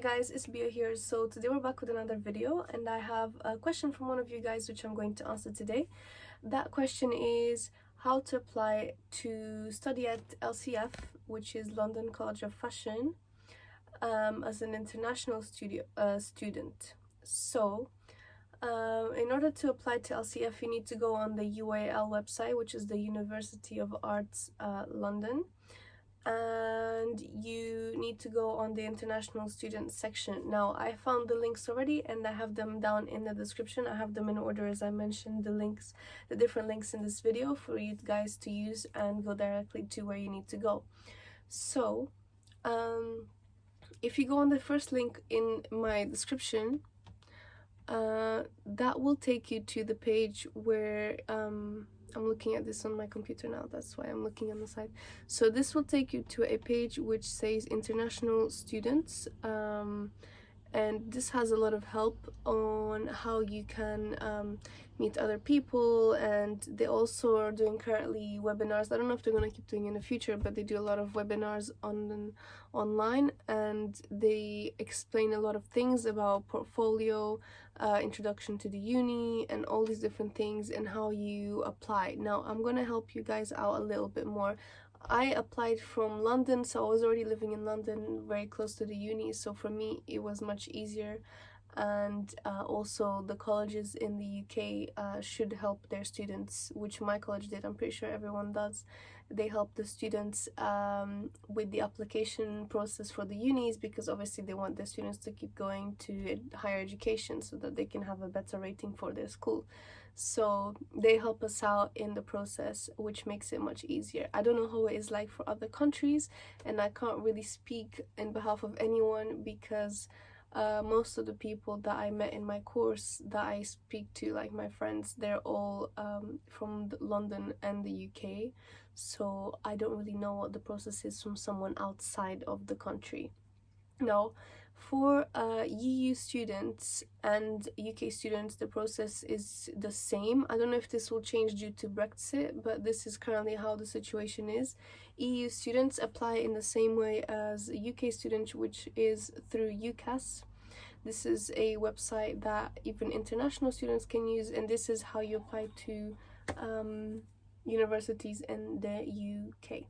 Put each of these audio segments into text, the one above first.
Hi guys, it's Bia here. So today we're back with another video and I have a question from one of you guys which I'm going to answer today. That question is how to apply to study at LCF, which is London College of Fashion, as an international student. So in order to apply to LCF, you need to go on the UAL website, which is the University of Arts London, and you need to go on the international student section. Now I found the links already and I have them down in the description. I have them in order as I mentioned the different links in this video for you guys to use and go directly to where you need to go. So if you go on the first link in my description, that will take you to the page where I'm looking at this on my computer now, that's why I'm looking on the side. So this will take you to a page which says international students, and this has a lot of help on how you can meet other people, and they also are doing currently webinars. I don't know if they're going to keep doing in the future, but they do a lot of webinars online, and they explain a lot of things about portfolio, introduction to the uni, and all these different things and how you apply. Now I'm going to help you guys out a little bit more. I applied from London, so I was already living in London, very close to the uni, so for me it was much easier. And also the colleges in the UK should help their students, which my college did. I'm pretty sure everyone does. They help the students with the application process for the unis, because obviously they want their students to keep going to higher education so that they can have a better rating for their school. So they help us out in the process, which makes it much easier. I don't know how it is like for other countries, and I can't really speak in behalf of anyone, because most of the people that I met in my course that I speak to, like my friends, they're all from London and the UK, so I don't really know what the process is from someone outside of the country. Now, for EU students and UK students, the process is the same. I don't know if this will change due to Brexit, but this is currently how the situation is. EU students apply in the same way as UK students, which is through UCAS. This is a website that even international students can use, and this is how you apply to universities in the UK.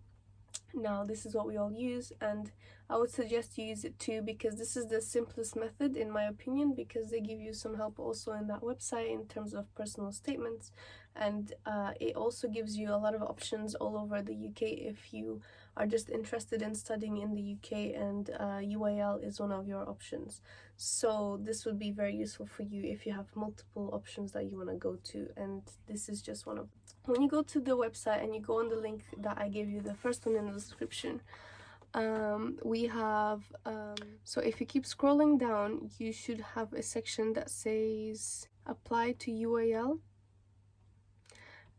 Now this is what we all use, and I would suggest you use it too, because this is the simplest method in my opinion, because they give you some help also in that website in terms of personal statements, and it also gives you a lot of options all over the UK if you are just interested in studying in the UK, and UAL is one of your options. So this would be very useful for you if you have multiple options that you want to go to, and this is just one of them. When you go to the website and you go on the link that I gave you, the first one in the description, we have so if you keep scrolling down, you should have a section that says apply to UAL,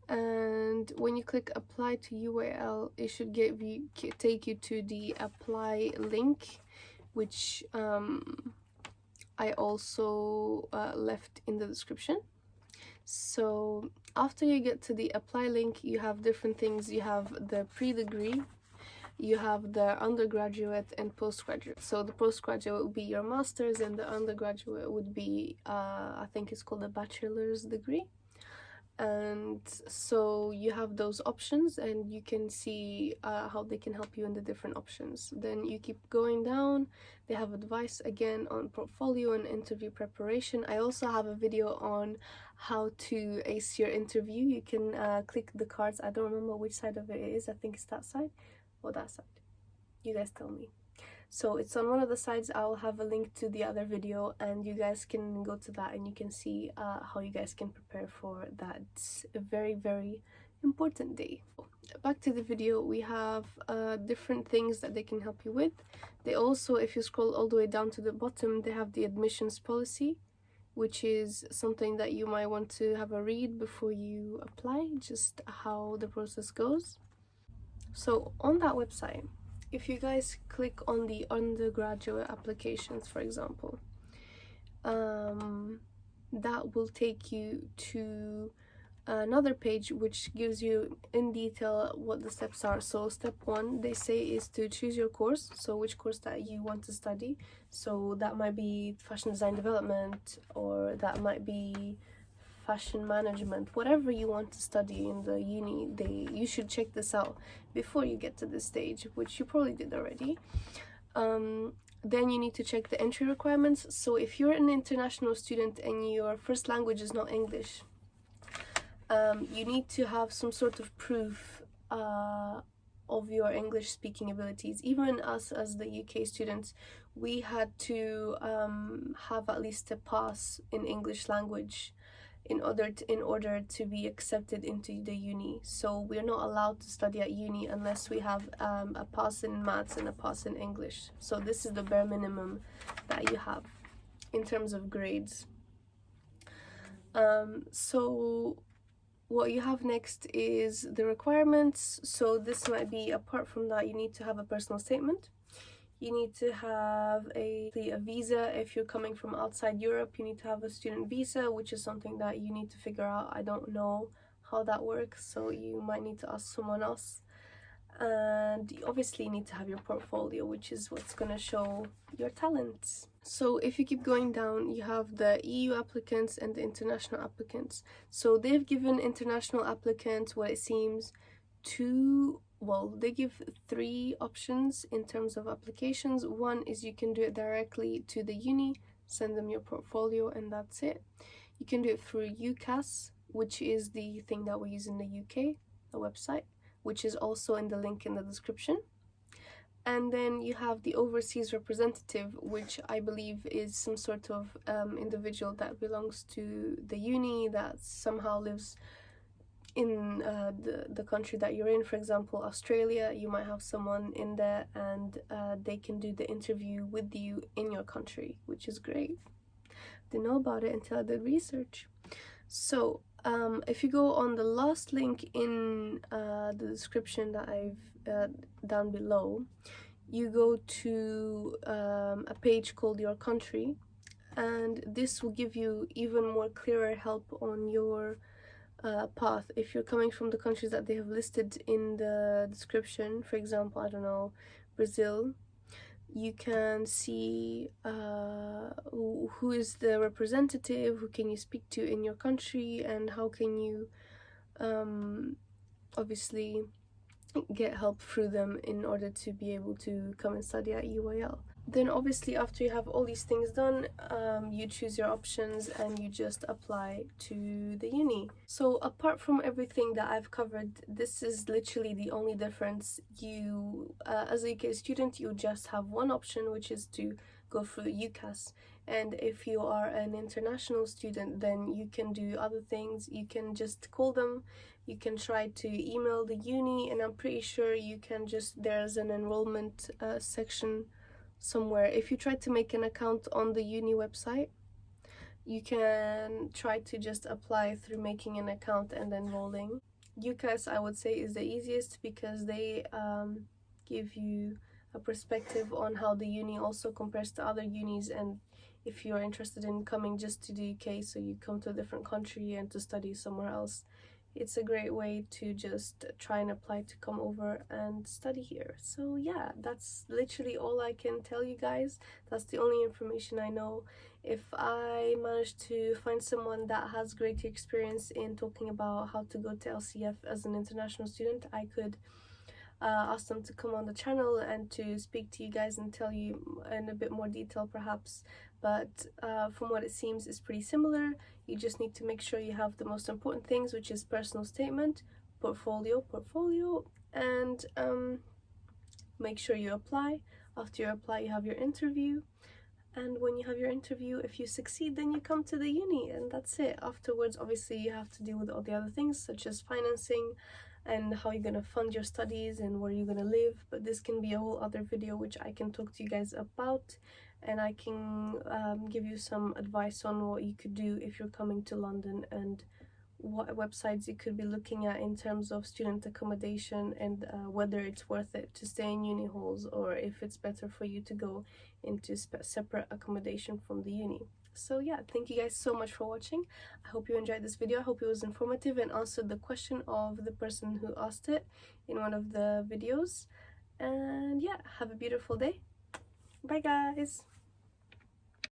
and when you click apply to UAL, it should take you to the apply link, which I also left in the description. So after you get to the apply link, you have different things. You have the pre-degree, you have the undergraduate and postgraduate. So the postgraduate would be your master's, and the undergraduate would be I think it's called a bachelor's degree. And so you have those options, and you can see how they can help you in the different options. Then you keep going down. They have advice again on portfolio and interview preparation. I also have a video on how to ace your interview. You can click the cards. I don't remember which side of it is. I think it's that side or that side. You guys tell me. So it's on one of the sides. I'll have a link to the other video, and you guys can go to that and you can see how you guys can prepare for that very, very important day. Back to the video, we have different things that they can help you with. They also, if you scroll all the way down to the bottom, they have the admissions policy, which is something that you might want to have a read before you apply, just how the process goes. So on that website, if you guys click on the undergraduate applications, for example, that will take you to another page which gives you in detail what the steps are. So step 1, they say, is to choose your course, so which course that you want to study. So that might be fashion design development, or that might be fashion management, whatever you want to study in the uni. You should check this out before you get to this stage, which you probably did already. Then you need to check the entry requirements. So if you're an international student and your first language is not English, you need to have some sort of proof of your English speaking abilities. Even us as the UK students, we had to have at least a pass in English language in order to be accepted into the uni. So we're not allowed to study at uni unless we have a pass in maths and a pass in English. So this is the bare minimum that you have in terms of grades. So what you have next is the requirements. So this might be, apart from that, you need to have a personal statement. You need to have a visa. If you're coming from outside Europe, you need to have a student visa, which is something that you need to figure out. I don't know how that works, so you might need to ask someone else. And you obviously need to have your portfolio, which is what's going to show your talents. So if you keep going down, you have the EU applicants and the international applicants. So they've given international applicants, what it seems, they give 3 options in terms of applications. One is you can do it directly to the uni, send them your portfolio, and that's it. You can do it through UCAS, which is the thing that we use in the UK, the website, which is also in the link in the description. And then you have the overseas representative, which I believe is some sort of individual that belongs to the uni, that somehow lives in the country that you're in. For example, Australia, you might have someone in there, and they can do the interview with you in your country, which is great. Didn't know about it until I did research. So if you go on the last link in the description that I've down below, you go to a page called Your Country, and this will give you even more clearer help on your path. If you're coming from the countries that they have listed in the description, for example, I don't know, Brazil, you can see who is the representative, who can you speak to in your country, and how can you obviously get help through them in order to be able to come and study at UIL. Then obviously after you have all these things done, you choose your options and you just apply to the uni. So apart from everything that I've covered, this is literally the only difference. You as a UK student, you just have one option, which is to go through UCAS. And if you are an international student, then you can do other things. You can just call them, you can try to email the uni, and I'm pretty sure you can there's an enrollment section somewhere. If you try to make an account on the uni website, you can try to just apply through making an account and enrolling. UCAS, I would say, is the easiest because they give you a perspective on how the uni also compares to other unis, and if you're interested in coming just to the UK, so you come to a different country and to study somewhere else, it's a great way to just try and apply to come over and study here. So yeah, that's literally all I can tell you guys. That's the only information I know. If I manage to find someone that has great experience in talking about how to go to LCF as an international student, I could ask them to come on the channel and to speak to you guys and tell you in a bit more detail perhaps. But from what it seems, it's pretty similar. You just need to make sure you have the most important things, which is personal statement, portfolio, and make sure you apply. After you apply, you have your interview, and when you have your interview, if you succeed, then you come to the uni, and that's it. Afterwards, obviously, you have to deal with all the other things, such as financing and how you're gonna fund your studies and where you're gonna live. But this can be a whole other video which I can talk to you guys about, and I can give you some advice on what you could do if you're coming to London, and what websites you could be looking at in terms of student accommodation, and whether it's worth it to stay in uni halls or if it's better for you to go into separate accommodation from the uni. So yeah, thank you guys so much for watching. I hope you enjoyed this video. I hope it was informative and answered the question of the person who asked it in one of the videos. And yeah, have a beautiful day. Bye guys.